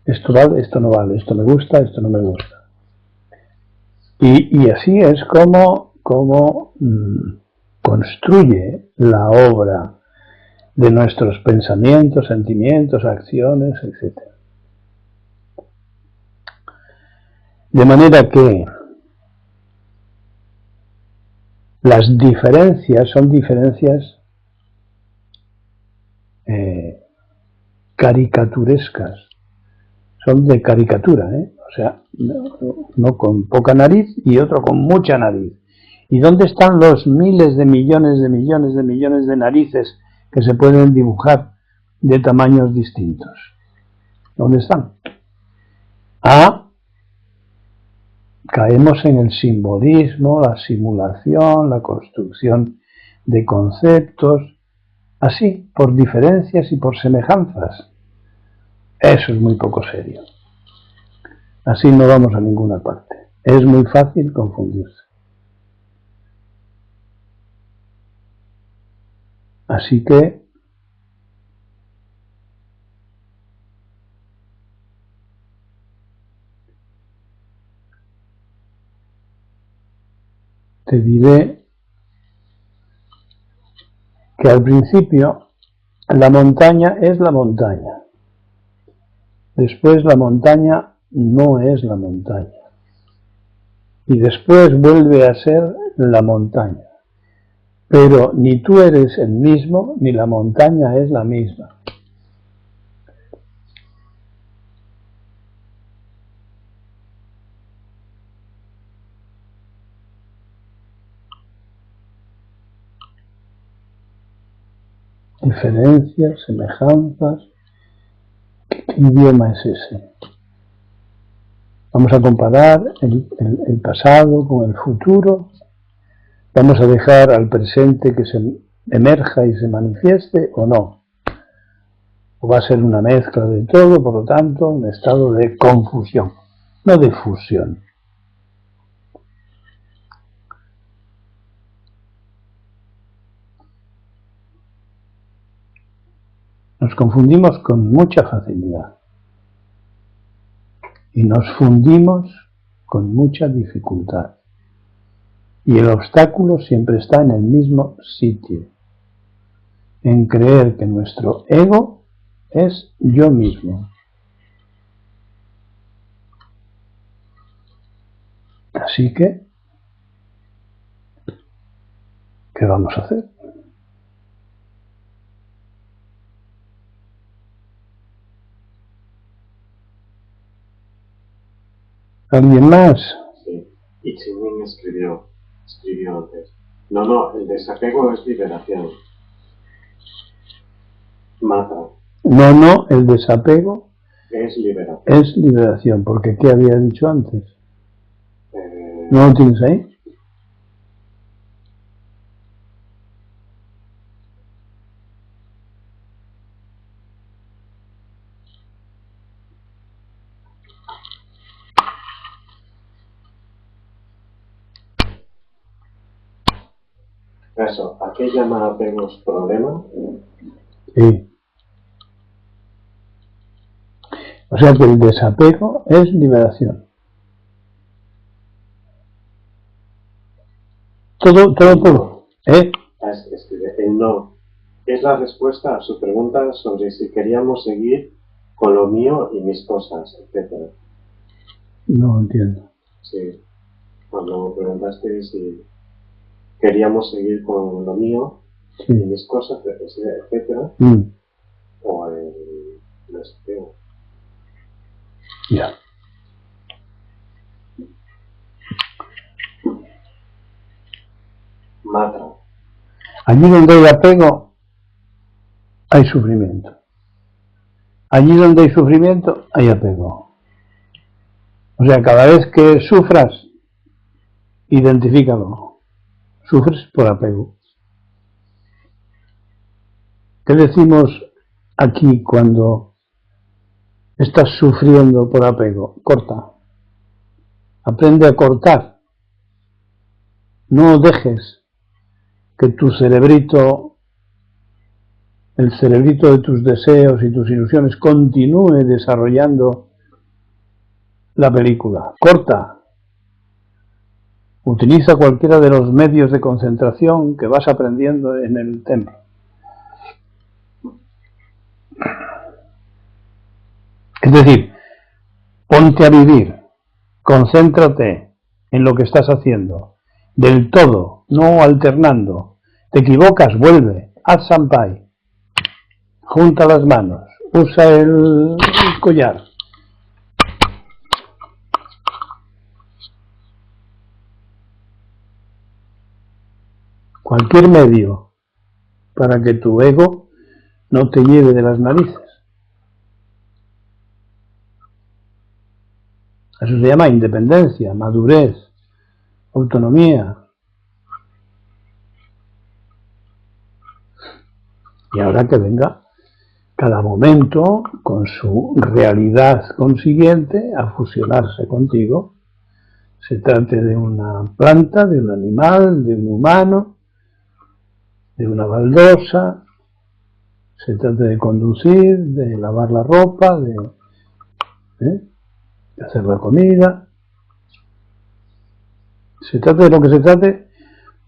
Esto vale, esto no vale, esto me gusta, esto no me gusta. Y así es como construye la obra de nuestros pensamientos, sentimientos, acciones, etc. De manera que las diferencias son diferencias caricaturescas, son de caricatura, o sea, uno con poca nariz y otro con mucha nariz. ¿Y dónde están los miles de millones de millones de millones de narices que se pueden dibujar de tamaños distintos? ¿Dónde están? Caemos en el simbolismo, la simulación, la construcción de conceptos, así, por diferencias y por semejanzas. Eso es muy poco serio. Así no vamos a ninguna parte. Es muy fácil confundirse. Así que te diré que al principio la montaña es la montaña. Después la montaña no es la montaña. Y después vuelve a ser la montaña. Pero ni tú eres el mismo, ni la montaña es la misma. Diferencias, semejanzas. ¿Qué idioma es ese? Vamos a comparar el pasado con el futuro. Vamos a dejar al presente que se emerja y se manifieste o no. O va a ser una mezcla de todo, por lo tanto, un estado de confusión, no de fusión. Nos confundimos con mucha facilidad y nos fundimos con mucha dificultad. Y el obstáculo siempre está en el mismo sitio, en creer que nuestro ego es yo mismo. Así que, ¿qué vamos a hacer? ¿Alguien más? Sí, y Chimín escribió antes. No, el desapego es liberación. Mata. No, el desapego es liberación. Es liberación, porque ¿qué había dicho antes? ¿No lo tienes ahí? Eso, ¿a qué llama apegos problema? Sí. O sea que el desapego es liberación. Todo. El no es la respuesta a su pregunta sobre si queríamos seguir con lo mío y mis cosas, etc. No entiendo. Sí, cuando preguntaste si queríamos seguir con lo mío y mis cosas, etc. O el desapego. Ya. Mata. Allí donde hay apego, hay sufrimiento. Allí donde hay sufrimiento, hay apego. O sea, cada vez que sufras, identifícalo. Sufres por apego. ¿Qué decimos aquí cuando estás sufriendo por apego? Corta. Aprende a cortar. No dejes que tu cerebrito, el cerebrito de tus deseos y tus ilusiones, continúe desarrollando la película. Corta. Utiliza cualquiera de los medios de concentración que vas aprendiendo en el templo. Es decir, ponte a vivir, concéntrate en lo que estás haciendo, del todo, no alternando. Te equivocas, vuelve, haz sampai, junta las manos, usa el collar. Cualquier medio para que tu ego no te lleve de las narices. Eso se llama independencia, madurez, autonomía. Y ahora que venga cada momento con su realidad consiguiente a fusionarse contigo, se trate de una planta, de un animal, de un humano, de una baldosa, se trate de conducir, de lavar la ropa, de hacer la comida. Se trate de lo que se trate,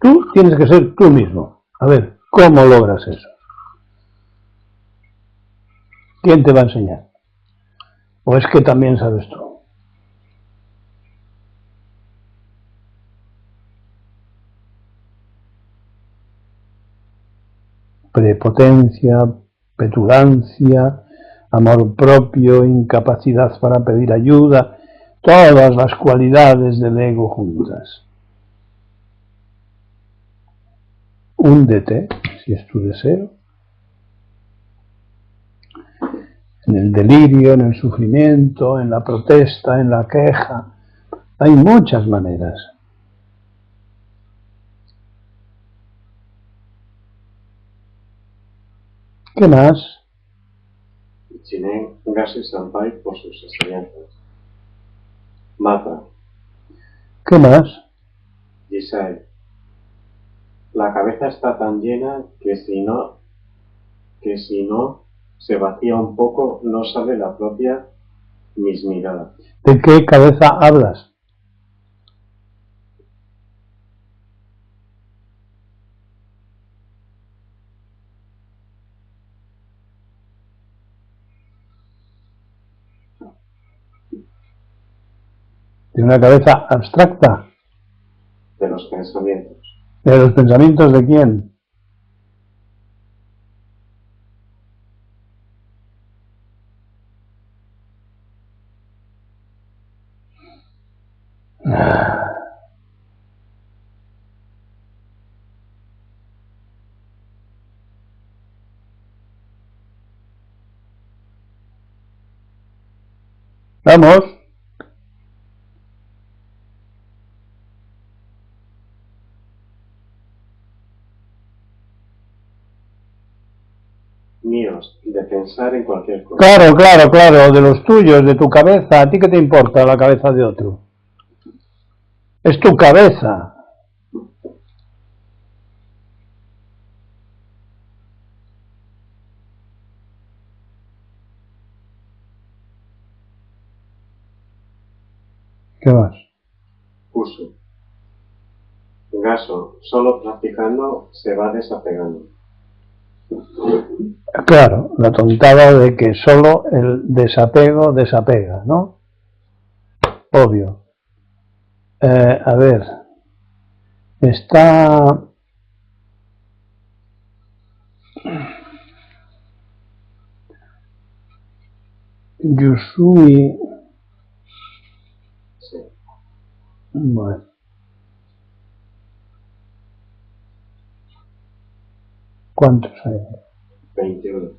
tú tienes que ser tú mismo. A ver, ¿cómo logras eso? ¿Quién te va a enseñar? ¿O es que también sabes tú? Prepotencia, petulancia, amor propio, incapacidad para pedir ayuda, todas las cualidades del ego juntas. Húndete, si es tu deseo, en el delirio, en el sufrimiento, en la protesta, en la queja. Hay muchas maneras. ¿Qué más? Chinen Gashi Sampai por sus enseñanzas. Mata. ¿Qué más? Yisai. La cabeza está tan llena que si no se vacía un poco, no sale la propia mismidad. ¿De qué cabeza hablas? ¿De una cabeza abstracta? De los pensamientos. ¿De los pensamientos de quién? Vamos. Míos, de pensar en cualquier cosa. Claro, de los tuyos, de tu cabeza. ¿A ti qué te importa la cabeza de otro? Es tu cabeza. ¿Qué más? Uso. Gaso, solo practicando se va desapegando. Claro, la tontada de que solo el desapego desapega, ¿no? Obvio. A ver, está Yusui. Sí. Bueno. ¿Cuántos hay? 21.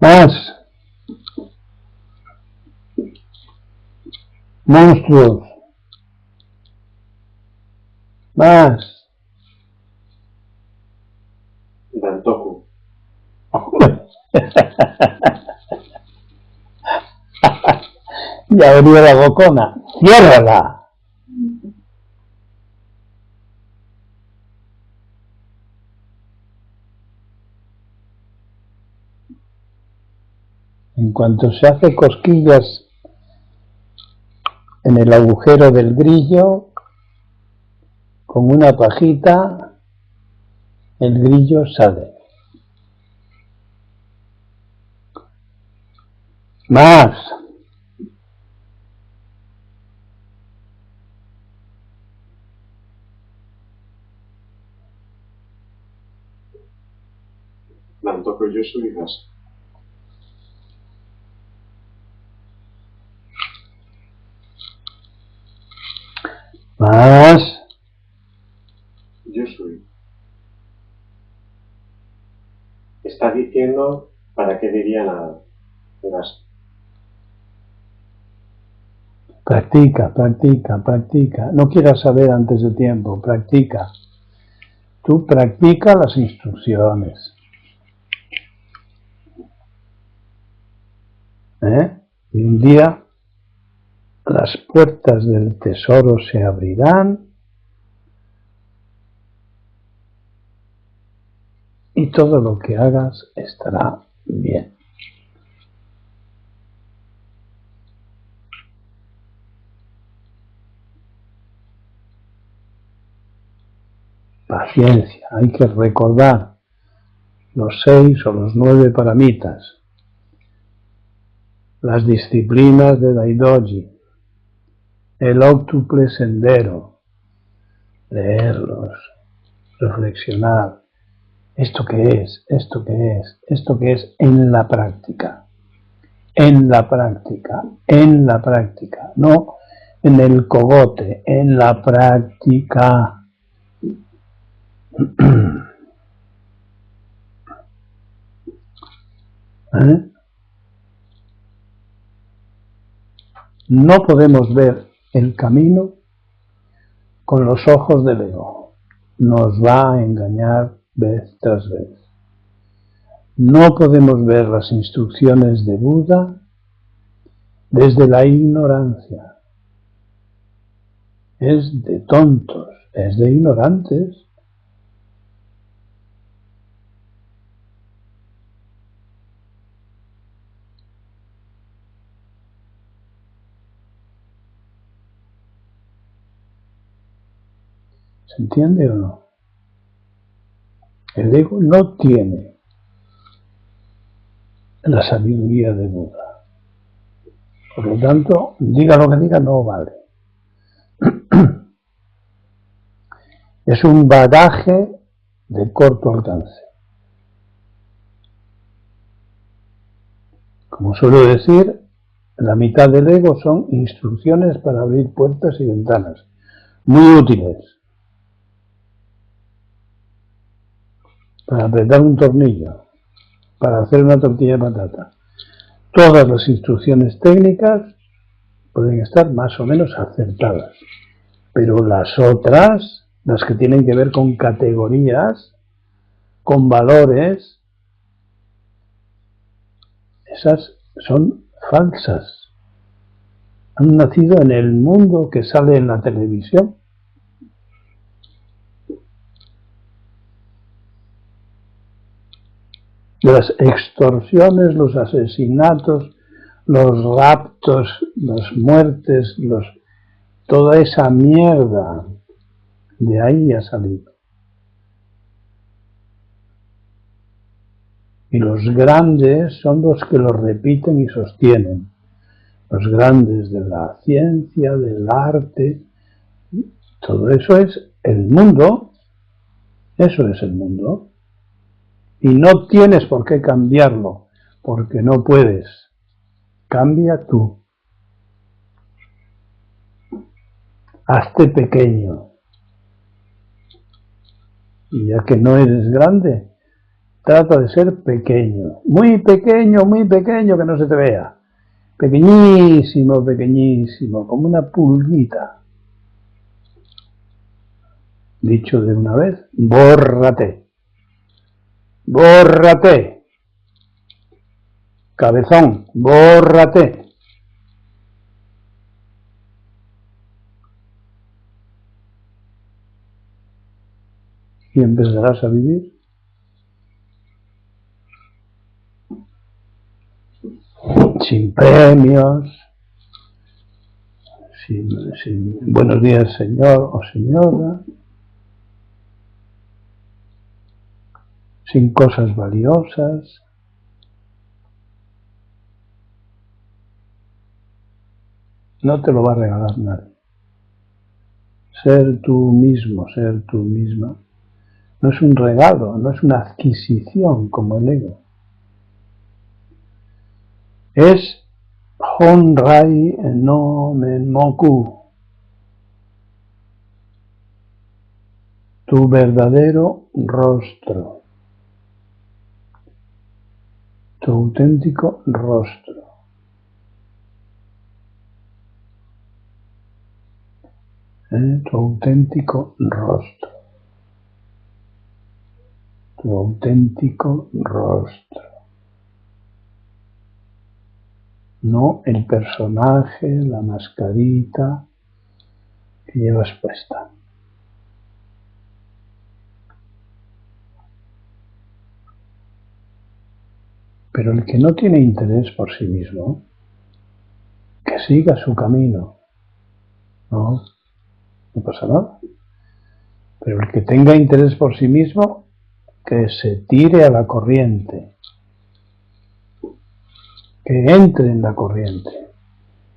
Más. Monstruos. Más. Dantoku. Ya abrió la bocona. ¡Ciérrala! En cuanto se hace cosquillas en el agujero del grillo, con una pajita, el grillo sale. Más. Nantoko Yusu Igas. Más. Yusui. Está diciendo para qué diría nada. Igas. Practica, practica, practica. No quieras saber antes de tiempo, practica. Tú practica las instrucciones. Y un día las puertas del tesoro se abrirán y todo lo que hagas estará bien. Paciencia, hay que recordar los 6 o los 9 paramitas, las disciplinas de Daidoji, el óctuple sendero, leerlos, reflexionar, esto que es, esto que es, esto que es en la práctica, en la práctica, en la práctica, no en el cogote, en la práctica. No podemos ver el camino con los ojos del ego. Nos va a engañar vez tras vez. No podemos ver las instrucciones de Buda desde la ignorancia. Es de tontos, es de ignorantes. ¿Se entiende o no? El ego no tiene la sabiduría de Buda. Por lo tanto, diga lo que diga, no vale. Es un bagaje de corto alcance. Como suelo decir, la mitad del ego son instrucciones para abrir puertas y ventanas, muy útiles. Para apretar un tornillo, para hacer una tortilla de patata. Todas las instrucciones técnicas pueden estar más o menos acertadas, pero las otras, las que tienen que ver con categorías, con valores, esas son falsas. Han nacido en el mundo que sale en la televisión. Las extorsiones, los asesinatos, los raptos, las muertes, toda esa mierda, de ahí ha salido. Y los grandes son los que lo repiten y sostienen. Los grandes de la ciencia, del arte, todo eso es el mundo. Eso es el mundo. Y no tienes por qué cambiarlo, porque no puedes. Cambia tú. Hazte pequeño. Y ya que no eres grande, trata de ser pequeño, muy pequeño, que no se te vea. Pequeñísimo, pequeñísimo, como una pulguita. Dicho de una vez, bórrate. Bórrate. Cabezón, bórrate. Y empezarás a vivir sin premios, sin buenos días señor o señora, sin cosas valiosas. No te lo va a regalar nadie. Ser tú mismo, ser tú misma, no es un regalo, no es una adquisición como el ego. Es Honrai no Menmoku, tu verdadero rostro, tu auténtico rostro. Tu auténtico rostro. Tu auténtico rostro. No el personaje, la mascarita que llevas puesta. Pero el que no tiene interés por sí mismo, que siga su camino. No pasa nada. Pero el que tenga interés por sí mismo, que se tire a la corriente. Que entre en la corriente.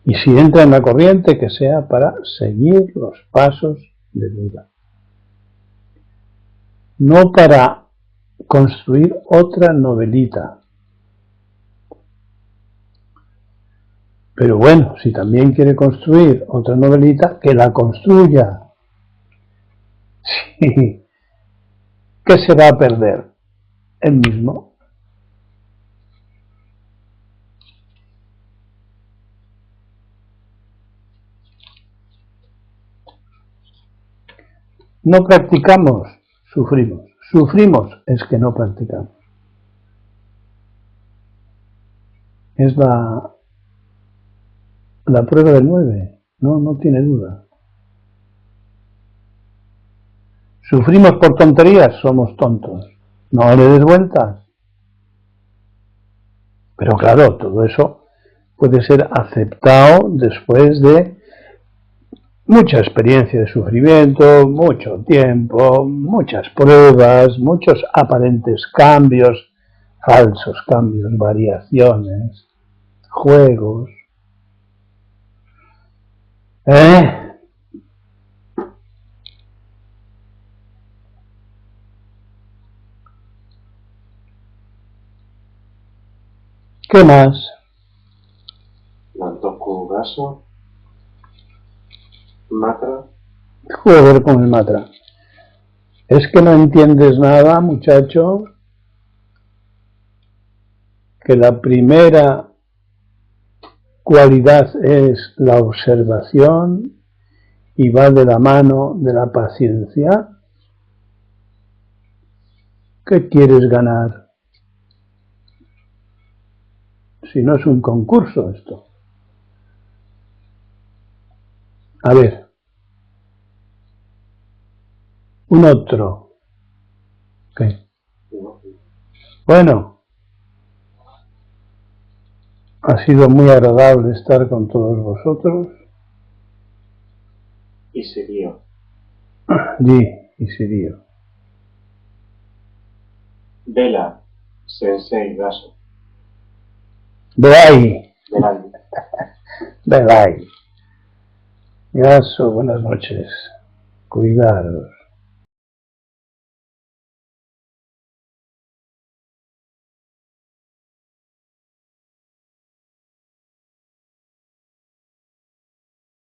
Y si entra en la corriente, que sea para seguir los pasos de Buda. No para construir otra novelita. Pero bueno, si también quiere construir otra novelita, que la construya. Sí. ¿Qué se va a perder? El mismo. No practicamos, sufrimos. Sufrimos es que no practicamos. Es la prueba del 9, no tiene duda. Sufrimos por tonterías, somos tontos. No le des vueltas. Pero claro, todo eso puede ser aceptado después de mucha experiencia de sufrimiento, mucho tiempo, muchas pruebas, muchos aparentes cambios, falsos cambios, variaciones, juegos. ¿Qué más? Nantoku Gaso. Matra. Joder con el matra. ¿Es que no entiendes nada, muchacho? Que la primera cualidad es la observación y va de la mano de la paciencia. ¿Qué quieres ganar? Si no es un concurso esto. A ver. Un otro. ¿Qué? Bueno. Ha sido muy agradable estar con todos vosotros. Y Sirio. Y Sirio. Vela. Sensei Gaso. Velay. Velay. Velay. Gaso, buenas noches. Cuidaros.